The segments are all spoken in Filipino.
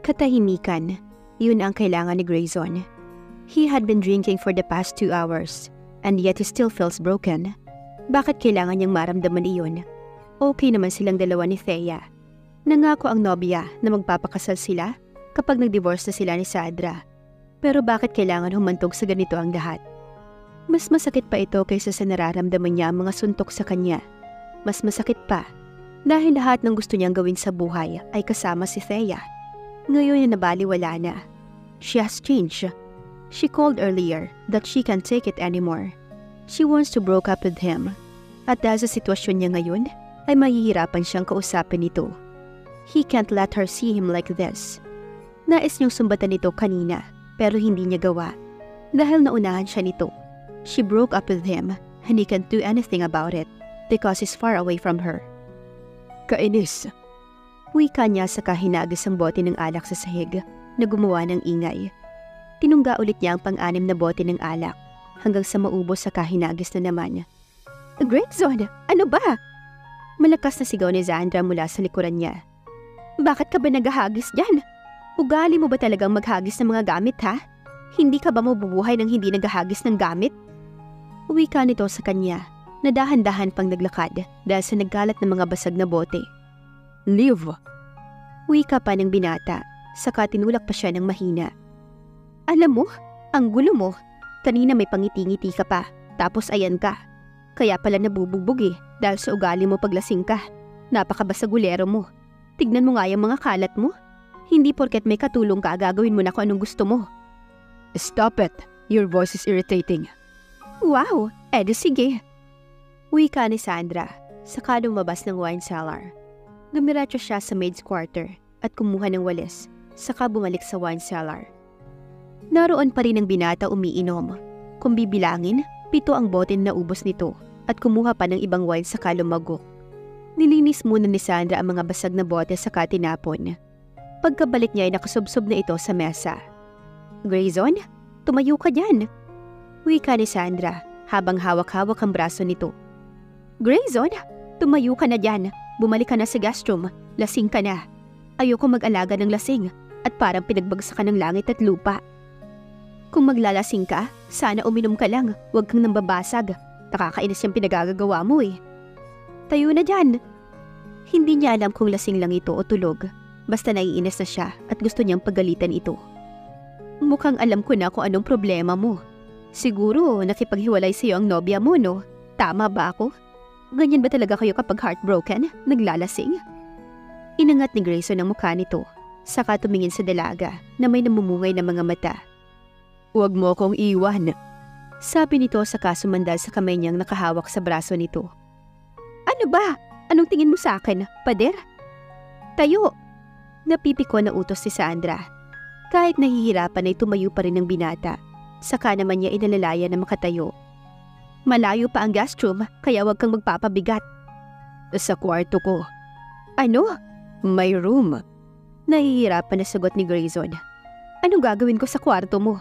Katahimikan. Yun ang kailangan ni Grayson. He had been drinking for the past 2 hours, and yet he still feels broken. Bakit kailangan niyang maramdaman iyon? Okay naman silang dalawa ni Thea. Nangako ang nobya na magpapakasal sila kapag nag-divorce na sila ni Sandra. Pero bakit kailangan humantog sa ganito ang lahat? Mas masakit pa ito kaysa sa nararamdaman niya ang mga suntok sa kanya. Mas masakit pa dahil lahat ng gusto niyang gawin sa buhay ay kasama si Thea. Ngayon na nabaliwala na. She has changed. She called earlier that she can't take it anymore. She wants to break up with him. At dahil sa sitwasyon niya ngayon, ay mahihirapan siyang kausapin ito. He can't let her see him like this. Nais niyang sumbatan ito kanina, pero hindi niya gawa. Dahil naunahan siya nito. She broke up with him, and he can't do anything about it because he's far away from her. Kainis. Wika niya sa kahinagis ang bote ng alak sa sahig na gumawa ng ingay. Tinungga ulit niya ang pang-anim na bote ng alak hanggang sa maubos sa kahinagis na naman. Grayson, ano ba? Malakas na sigaw ni Sandra mula sa likuran niya. Bakit ka ba naghahagis dyan? Ugali mo ba talagang maghagis ng mga gamit ha? Hindi ka ba mabubuhay ng hindi naghahagis ng gamit? Wika nito sa kanya na dahan-dahan pang naglakad dahil sa nagkalat ng mga basag na bote. Leave. Wika pa ng binata, saka tinulak pa siya ng mahina. Alam mo, ang gulo mo. Kanina may pangiti-ngiti ka pa, tapos ayan ka. Kaya pala nabubugbog dahil sa ugali mo paglasing ka. Napakabasagulero mo. Tignan mo nga yung mga kalat mo. Hindi porket may katulong ka, gagawin mo na kung anong gusto mo. Stop it. Your voice is irritating. Wow, edo sige. Wika ni Sandra, saka lumabas ng wine cellar. Dumiretso siya sa maid's quarter at kumuha ng walis, saka bumalik sa wine cellar. Naroon pa rin ang binata umiinom. Kung bibilangin, 7 ang bote na ubos nito at kumuha pa ng ibang wine saka lumagok. Nilinis muna ni Sandra ang mga basag na bote saka tinapon. Pagkabalik niya ay nakasubsob na ito sa mesa. Grayson, tumayo ka dyan. Wika ni Sandra habang hawak-hawak ang braso nito. Grayson, tumayo ka na dyan. Bumalik ka na sa guest room. Lasing ka na. Ayoko mag-alaga ng lasing at parang pinagbagsakan ng langit at lupa. Kung maglalasing ka, sana uminom ka lang. Huwag kang nambabasag. Nakakainis yung pinagagagawa mo Tayo na dyan. Hindi niya alam kung lasing lang ito o tulog. Basta naiinis na siya at gusto niyang pagalitan ito. Mukhang alam ko na kung anong problema mo. Siguro nakipaghiwalay sa'yo ang nobya mo, no? Tama ba ako? Ganyan ba talaga kayo kapag heartbroken? Naglalasing? Inangat ni Grayson ang mukha nito, saka tumingin sa dalaga na may namumungay na mga mata. Huwag mo akong iwan, sabi nito saka sumandal sa kamay niyang nakahawak sa braso nito. Ano ba? Anong tingin mo sa akin, pader? Tayo! Napipiko na utos si Sandra. Kahit nahihirapan ay tumayo pa rin ang binata, saka naman niya inalalaya na makatayo. Malayo pa ang guest room, kaya wag kang magpapabigat. Sa kwarto ko. Ano? My room. Nahihirapan na sagot ni Grayson. Anong gagawin ko sa kwarto mo?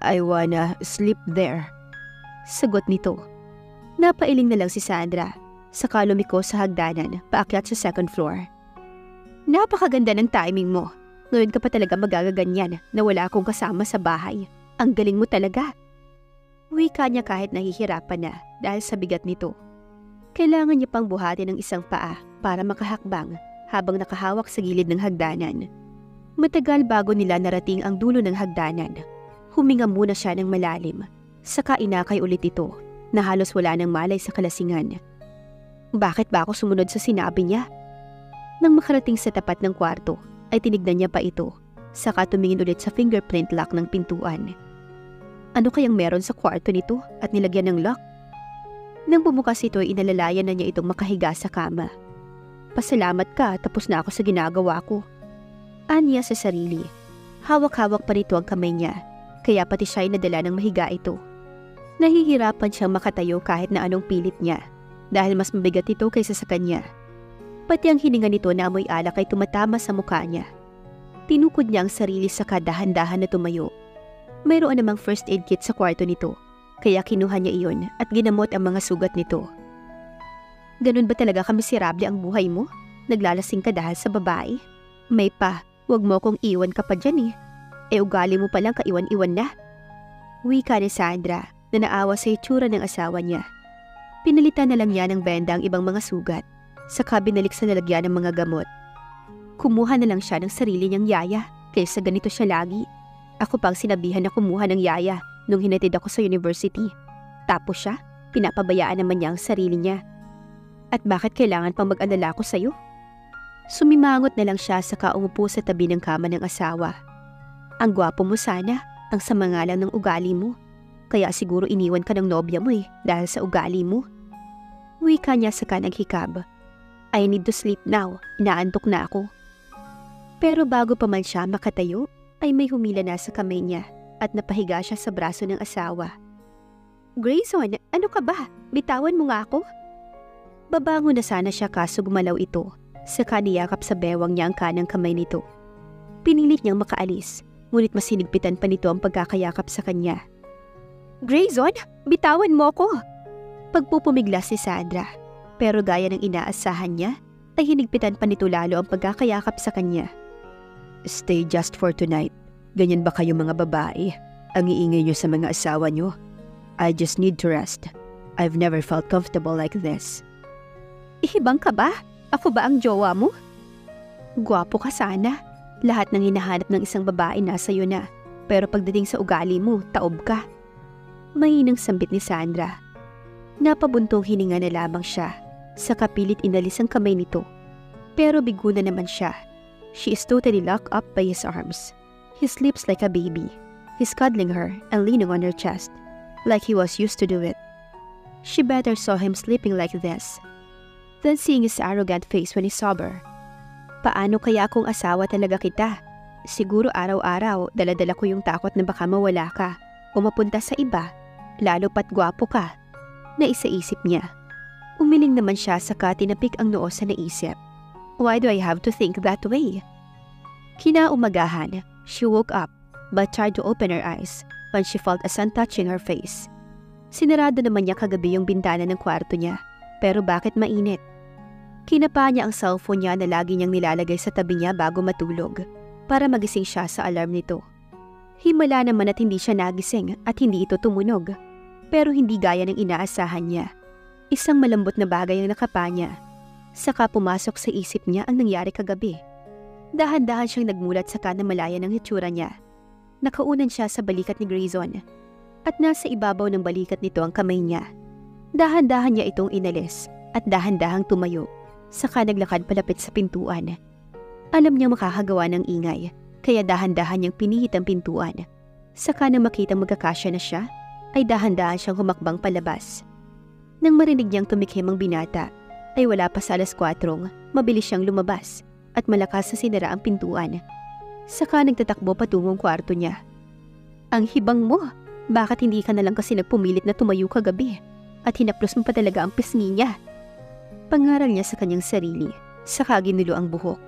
I wanna sleep there. Sagot nito. Napailing na lang si Sandra, saka lumiko sa hagdanan, paakyat sa second floor. Napakaganda ng timing mo. Ngayon ka pa talaga magagaganyan na wala akong kasama sa bahay. Ang galing mo talaga. Wika niya kahit nahihirapan na dahil sa bigat nito. Kailangan niya pang buhatin ng isang paa para makahakbang habang nakahawak sa gilid ng hagdanan. Matagal bago nila narating ang dulo ng hagdanan. Huminga muna siya ng malalim, saka inakay ulit ito na halos wala nang malay sa kalasingan. Bakit ba ako sumunod sa sinabi niya? Nang makarating sa tapat ng kwarto, ay tinignan niya pa ito, saka tumingin ulit sa fingerprint lock ng pintuan. Ano kayang meron sa kwarto nito at nilagyan ng lock? Nang bumukas ito ay inalalayan na niya itong makahiga sa kama. Pasalamat ka, tapos na ako sa ginagawa ko. Anya sa sarili. Hawak-hawak pa rito ang kamay niya, kaya pati siya ay nadala ng mahiga ito. Nahihirapan siyang makatayo kahit na anong pilit niya, dahil mas mabigat ito kaysa sa kanya. Pati ang hininga nito na amoy alak ay tumatama sa mukha niya. Tinukod niya ang sarili sa dahan-dahan na tumayo. Mayroon namang first aid kit sa kwarto nito, kaya kinuha niya iyon at ginamot ang mga sugat nito. Ganun ba talaga kamiserable ang buhay mo? Naglalasing ka dahil sa babae? May pa, Huwag mo kong iwan ka pa dyan eh. Ugali mo palang kaiwan-iwan na. Wika ni Sandra na naawa sa itsura ng asawa niya. Pinalitan na lang niya ng benda ang ibang mga sugat, saka binalik sa lalagyan ng mga gamot. Kumuha na lang siya ng sarili niyang yaya kaysa ganito siya lagi. Ako pang sinabihan na kumuha ng yaya nung hinatid ako sa university. Tapos siya, pinapabayaan naman niya ang sarili niya. At bakit kailangan pang mag-alala ko sa'yo? Sumimangot na lang siya saka umupo sa tabi ng kama ng asawa. Ang gwapo mo sana, ang samangalang ng ugali mo. Kaya siguro iniwan ka ng nobya mo dahil sa ugali mo. Wika niya saka naghikab. I need to sleep now, inaantok na ako. Pero bago pa man siya makatayo, ay may humila na sa kamay niya at napahiga siya sa braso ng asawa. Grayson, ano ka ba? Bitawan mo nga ako. Babangon na sana siya kaso gumalaw ito, saka niyakap sa bewang niya ang kanang kamay nito. Pinilit niyang makaalis, ngunit mas hinigpitan pa nito ang pagkakayakap sa kanya. Grayson, bitawan mo ko! Pagpupumiglas si Sandra, pero gaya ng inaasahan niya, ay hinigpitan pa nito lalo ang pagkakayakap sa kanya. Stay just for tonight. Ganyan ba kayo mga babae? Ang iingay niyo sa mga asawa niyo? I just need to rest. I've never felt comfortable like this. Ihibang ka ba? Ako ba ang jowa mo? Gwapo ka sana. Lahat ng hinahanap ng isang babae nasa iyo na. Pero pagdating sa ugali mo, taob ka. Mahinang sambit ni Sandra. Napabuntong hininga na lamang siya. Sa kapilit inalis ang kamay nito. Pero bigo na naman siya. She is totally locked up by his arms. He sleeps like a baby. He's cuddling her and leaning on her chest, like he was used to do it. She better saw him sleeping like this. Then seeing his arrogant face when he's sober. Paano kaya kung asawa talaga kita? Siguro araw-araw dala-dala ko yung takot na baka mawala ka o mapunta sa iba, lalo pat gwapo ka. Naisaisip niya. Umiling naman siya saka tinapik ang noo sa naisip. Why do I have to think that way? Kinaumagahan, she woke up but tried to open her eyes when she felt a sun touching her face. Sinarado naman niya kagabi yung bintana ng kwarto niya, pero bakit mainit? Kinapa niya ang cellphone niya na lagi niyang nilalagay sa tabi niya bago matulog para magising siya sa alarm nito. Himala naman at hindi siya nagising at hindi ito tumunog, pero hindi gaya ng inaasahan niya. Isang malambot na bagay ang nakapa niya. Saka pumasok sa isip niya ang nangyari kagabi. Dahan-dahan siyang nagmulat saka namalaya ng hitsura niya. Nakaunan siya sa balikat ni Grayson at nasa ibabaw ng balikat nito ang kamay niya. Dahan-dahan niya itong inalis at dahan-dahang tumayo. Saka naglakad palapit sa pintuan. Alam niyang makakagawa ng ingay, kaya dahan-dahan niyang pinihit ang pintuan. Saka nang makitang magkakasya na siya, ay dahan-dahan siyang humakbang palabas. Nang marinig niyang tumikhim ang binata, ay wala pa sa 4:00, mabilis siyang lumabas at malakas na sinara ang pintuan. Saka nagtatakbo patungong kwarto niya. Ang hibang mo! Bakit hindi ka na lang kasi nagpumilit na tumayo kagabi at hinaplos mo pa talaga ang pisngi niya? Pangaral niya sa kanyang sarili, saka ginulo ang buhok.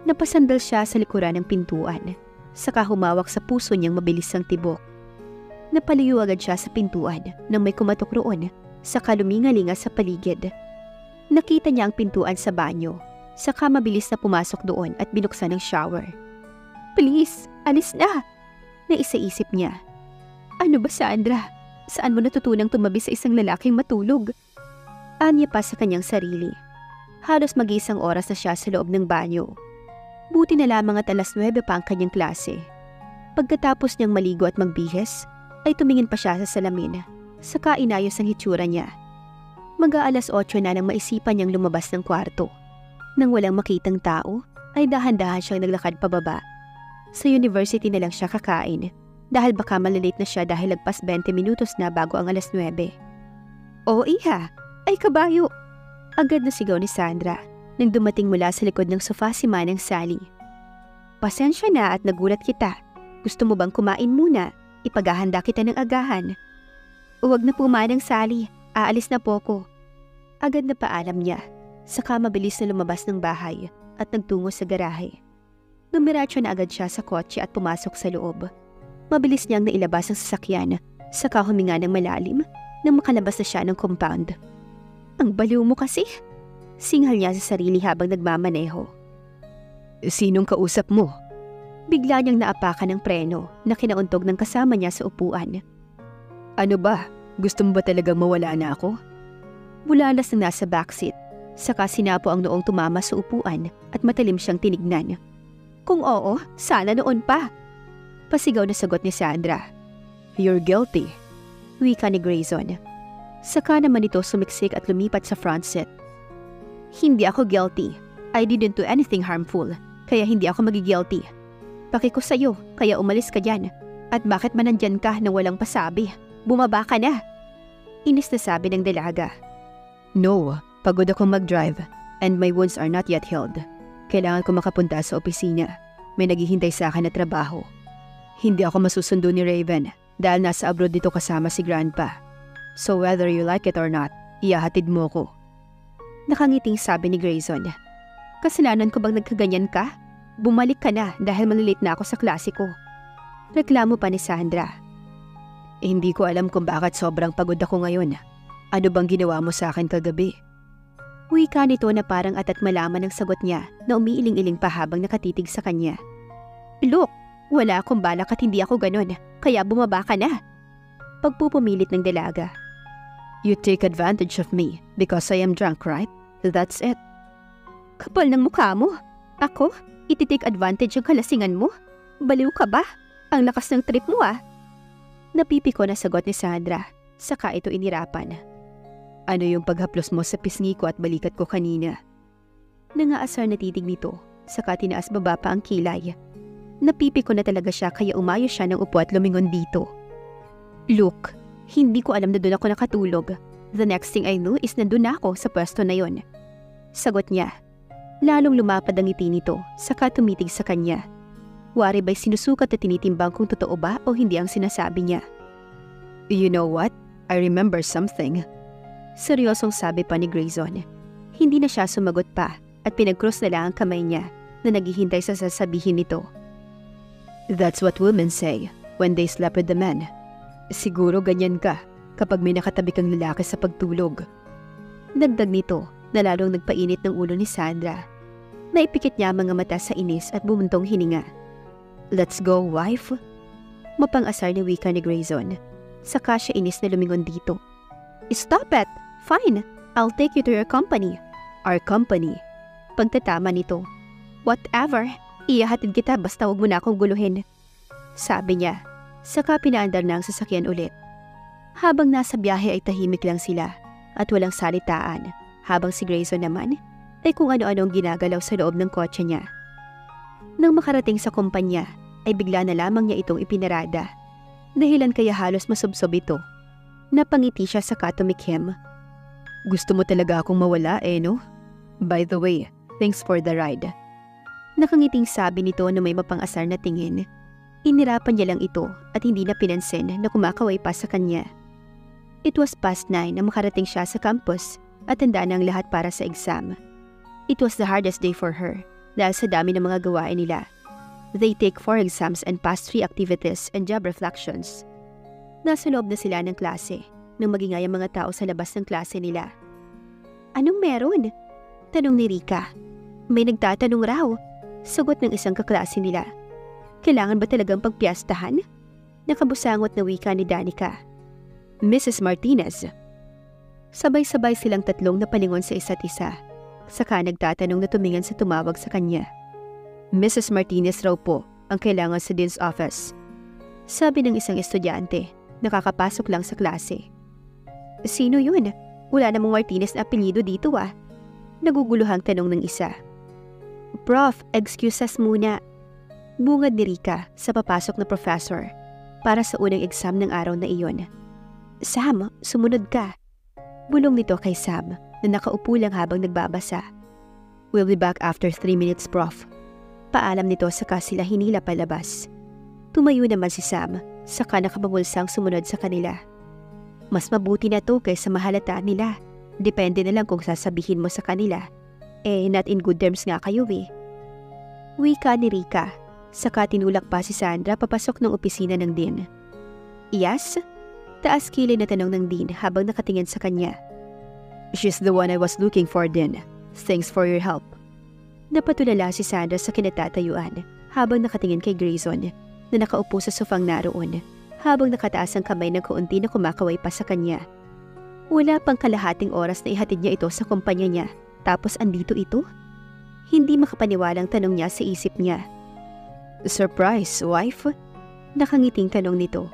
Napasandal siya sa likuran ng pintuan, saka humawak sa puso niyang mabilis ang tibok. Napaliw agad siya sa pintuan nang may kumatok roon, saka lumingalinga sa paligid. Nakita niya ang pintuan sa banyo, saka mabilis na pumasok doon at binuksan ang shower. Please, alis na! Naisaisip niya. Ano ba, Sandra? Saan mo natutunang tumabi sa isang lalaking matulog? Anya pa sa kanyang sarili. Halos mag-isang oras na siya sa loob ng banyo. Buti na lamang at 9:00 pa ang kanyang klase. Pagkatapos niyang maligo at magbihis, ay tumingin pa siya sa salamin, saka inayos ang hitsura niya. Mag-8:00 na nang maisipan niyang lumabas ng kwarto. Nang walang makitang tao, ay dahan-dahan siyang naglakad pababa. Sa university na lang siya kakain, dahil baka malilate na siya dahil lagpas 20 minutos na bago ang 9:00. O iha! Ay kabayo! Agad na sigaw ni Sandra nang dumating mula sa likod ng sofa si Manang Sally. Pasensya na at nagulat kita. Gusto mo bang kumain muna? Ipaghahanda kita ng agahan. Huwag na po, Manang Sally. Aalis na po ko. Agad na paalam niya. Saka mabilis na lumabas ng bahay at nagtungo sa garahe. Dumiretso na agad siya sa kotse at pumasok sa loob. Mabilis niyang nailabas ang sasakyan, saka huminga ng malalim nang makalabas na siya ng compound. Ang baliw mo kasi! Singhal niya sa sarili habang nagmamaneho. Sinong kausap mo? Bigla niyang naapakan ng preno na kinauntog ng kasama niya sa upuan. Ano ba? Gusto mo ba talagang mawala na ako? Bulalas na nasa backseat, saka sinapo ang noong tumama sa upuan at matalim siyang tinignan. Kung oo, sana noon pa. Pasigaw na sagot ni Sandra. You're guilty. Wika ni Grayson. Saka naman ito sumiksik at lumipat sa front seat. Hindi ako guilty. I didn't do anything harmful, kaya hindi ako magigilty. Paki ko sa'yo, kaya umalis ka dyan. At bakit man nandyan ka nang walang pasabi? Bumaba ka na. Inis na sabi ng dalaga. No, pagod akong mag-drive and my wounds are not yet healed. Kailangan ko makapunta sa opisina. May naghihintay sa akin na trabaho. Hindi ako masusundo ni Raven dahil nasa abroad dito kasama si Grandpa. So whether you like it or not, iyahatid mo ko. Nakangiting sabi ni Grayson. Kasalanan ko bang nagkaganyan ka? Bumalik ka na dahil malilate na ako sa klase ko. Reklamo pa ni Sandra. Hindi ko alam kung bakit sobrang pagod ako ngayon. Ano bang ginawa mo sa akin kagabi? Wika nito na parang atat malaman ang sagot niya na umiiling-iling pa habang nakatitig sa kanya. Look, wala akong balak at hindi ako ganun, kaya bumaba ka na. Pagpupumilit ng dalaga. You take advantage of me because I am drunk, right? That's it. Kapal ng mukha mo. Ako? Iti-take advantage ang kalasingan mo? Baliw ka ba? Ang lakas ng trip mo ah. Napipiko na sagot ni Sandra, saka ito inirapan. Ano yung paghaplos mo sa pisngi ko at balikat ko kanina? Nangaasar na titig nito, saka tinaas baba pa ang kilay. Napipiko na talaga siya kaya umayo siya ng upo at lumingon dito. Look, hindi ko alam na doon ako nakatulog. The next thing I knew is nandun na ako sa pwesto na yon. Sagot niya. Lalong lumapad ang ngiti nito, saka tumitig sa kanya. Wari ba'y sinusukat at tinitimbang kung totoo ba o hindi ang sinasabi niya. You know what? I remember something. Seryosong sabi pa ni Grayson. Hindi na siya sumagot pa at pinag-cross na lang ang kamay niya na naghihintay sa sasabihin nito. That's what women say when they sleep with the men. Siguro ganyan ka kapag may nakatabi kang lalaki sa pagtulog. Dagdag nito na lalong nagpainit ng ulo ni Sandra. Naipikit niya ang mga mata sa inis at bumuntong hininga. Let's go, wife. Mapang-asar ni wika ni Grayson. Saka siya inis na lumingon dito. Stop it! Fine, I'll take you to your company. Our company. Pagtatama nito. Whatever, iyahatid kita basta huwag mo na akong guluhin. Sabi niya. Saka pinaandar na ang sasakyan ulit. Habang nasa biyahe ay tahimik lang sila at walang salitaan. Habang si Grayson naman ay kung ano-ano ang ginagalaw sa loob ng kotse niya. Nang makarating sa kumpanya ay bigla na lamang niya itong ipinarada. Dahilan kaya halos masubsob ito. Napangiti siya sa katumikhim. Gusto mo talaga akong mawala no? By the way, thanks for the ride. Nakangiting sabi nito na may mapang-asar na tingin. Inirapan niya lang ito at hindi na pinansin na kumakaway pa sa kanya. It was past 9 na makarating siya sa campus at handa na ang lahat para sa exam. It was the hardest day for her dahil sa dami ng mga gawain nila. They take 4 exams and pass 3 activities and job reflections. Nasa loob na sila ng klase nang magingay ang mga tao sa labas ng klase nila. Anong meron? Tanong ni Rika. May nagtatanong raw. Sagot ng isang kaklase nila. Kailangan ba talagang pagpiyastahan? Nakabusangot na wika ni Danica. Mrs. Martinez. Sabay-sabay silang tatlong napalingon sa isa't isa. Saka nagtatanong na tumingin sa tumawag sa kanya. Mrs. Martinez raw po ang kailangan sa Dean's office. Sabi ng isang estudyante, nakakapasok lang sa klase. Sino yun? Wala namang Martinez na apelyido dito ah. Naguguluhang tanong ng isa. Prof, excuses muna. Bungad ni Rika sa papasok na professor para sa unang exam ng araw na iyon. Sam, sumunod ka. Bulong nito kay Sam na nakaupo lang habang nagbabasa. We'll be back after 3 minutes, Prof. Paalam nito saka sila hinila palabas. Tumayo naman si Sam saka nakabangulsang sumunod sa kanila. Mas mabuti na to kaysa mahalata nila. Depende na lang kung sasabihin mo sa kanila. Not in good terms nga kayo eh. Wika ni Rika. Saka tinulak pa si Sandra papasok ng opisina ng Dean. Yes? Taas kilay na tanong ng Dean habang nakatingin sa kanya. She's the one I was looking for, Dean. Thanks for your help. Napatulala si Sandra sa kinatatayuan habang nakatingin kay Grayson na nakaupo sa sofang naroon habang nakataas ang kamay ng kaunti na kumakaway pa sa kanya. Wala pang kalahating oras na ihatid niya ito sa kumpanya niya, tapos andito ito? Hindi makapaniwalang tanong niya sa isip niya. Surprise, wife? Nakangiting tanong nito.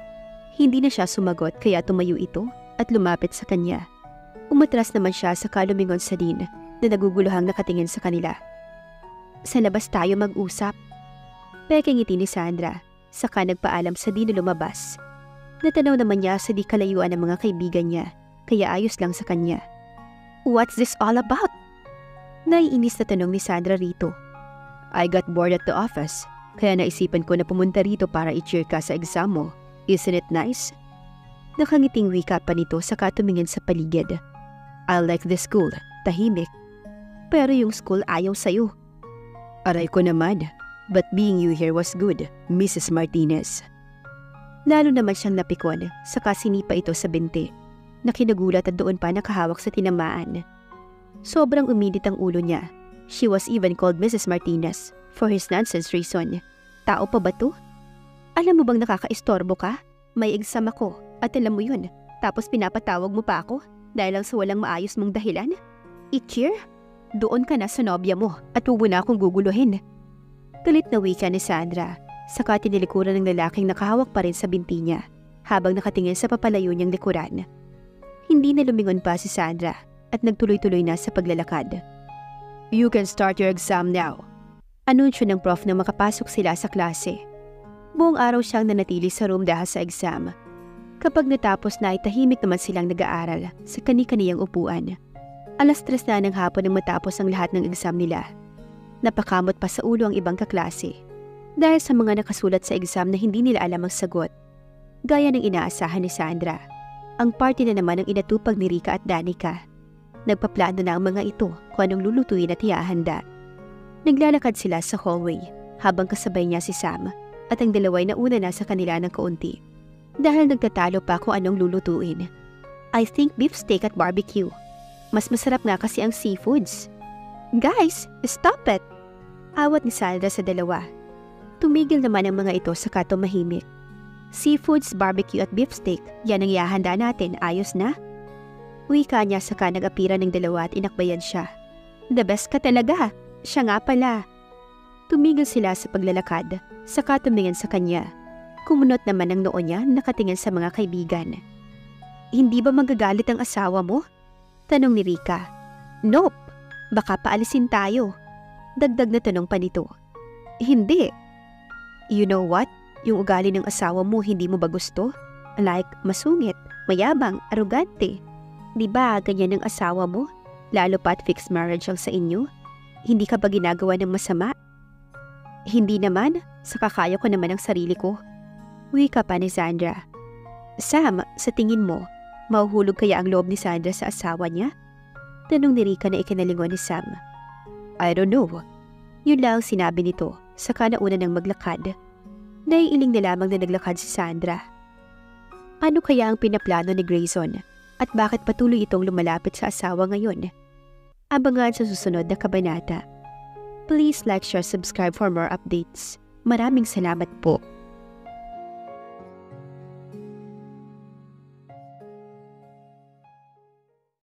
Hindi na siya sumagot kaya tumayo ito at lumapit sa kanya. Umatras naman siya sa kalumingon sa Dean na naguguluhang nakatingin sa kanila. Sa labas tayo mag-usap. Peking ngiti ni Sandra, saka nagpaalam sa Dean na lumabas. Natanaw naman niya sa di kalayuan ng mga kaibigan niya, kaya ayos lang sa kanya. What's this all about? Naiinis na tanong ni Sandra rito. I got bored at the office, kaya naisipan ko na pumunta rito para i-cheer ka sa exam mo. Isn't it nice? Nakangiting wika pa nito saka tumingin sa paligid. I like this school, tahimik. Pero yung school ayaw sa'yo. Aray ko naman, but being you here was good, Mrs. Martinez. Lalo naman siyang napikon, saka sinipa ito sa binti. Nakinagulat at doon pa nakahawak sa tinamaan. Sobrang uminit ang ulo niya. She was even called Mrs. Martinez for his nonsense reason. Tao pa ba to? Alam mo bang nakakaistorbo ka? May exam ako at alam mo yun. Tapos pinapatawag mo pa ako dahil lang sa walang maayos mong dahilan? I-cheer? Doon ka na sa nobya mo at huwag mo na akong guguluhin. Galit na wika ni Sandra, saka tinilikuran ng lalaking nakahawak pa rin sa binti niya habang nakatingin sa papalayo niyang likuran. Hindi na lumingon pa si Sandra at nagtuloy-tuloy na sa paglalakad. You can start your exam now. Anunsyo ng prof na makapasok sila sa klase. Buong araw siyang nanatili sa room dahil sa exam. Kapag natapos na ay tahimik naman silang nag-aaral sa kani-kaniyang upuan. 3:00 na ng hapon nang matapos ang lahat ng exam nila. Napakamot pa sa ulo ang ibang kaklase dahil sa mga nakasulat sa exam na hindi nila alam ang sagot. Gaya ng inaasahan ni Sandra, ang party na naman ang inatupag ni Rika at Danica. Nagpaplano na ang mga ito kung anong lulutuin at ihahanda. Naglalakad sila sa hallway habang kasabay niya si Sam at ang dalaway na una na sa kanila ng kaunti dahil nagtatalo pa kung anong lulutuin. I think beef steak at barbecue. Mas masarap nga kasi ang seafoods. Guys, stop it! Awat ni Sandra sa dalawa. Tumigil naman ang mga ito sa tumahimik. Seafoods, barbecue at beef steak, yan ang ihahanda natin, ayos na? Wika niya saka nag-apira ng dalawa at inakbayan siya. The best ka talaga, siya nga pala. Tumigil sila sa paglalakad, saka tumingin sa kanya. Kumunot naman ang noo niya nakatingin sa mga kaibigan. Hindi ba magagalit ang asawa mo? Tanong ni Rika. Nope, baka paalisin tayo. Dagdag na tanong pa nito. Hindi. You know what? Yung ugali ng asawa mo hindi mo ba gusto? Like masungit, mayabang, arugante. Di ba ganyan ang asawa mo? Lalo pa at fixed marriage ang sa inyo? Hindi ka ba ginagawa ng masama? Hindi naman, sa kakaya ko naman ang sarili ko. Wika pa ni Sandra. Sam, sa tingin mo, mahuhulog kaya ang loob ni Sandra sa asawa niya? Tanong ni Rika na ikinalingon ni Sam. I don't know. Yun lang sinabi nito, saka nauna nang maglakad. Naiiling na lamang na naglakad si Sandra. Ano kaya ang pinaplano ni Grayson? At bakit patuloy itong lumalapit sa asawa ngayon? Abangan sa susunod na kabanata. Please like, share, subscribe for more updates. Maraming salamat po.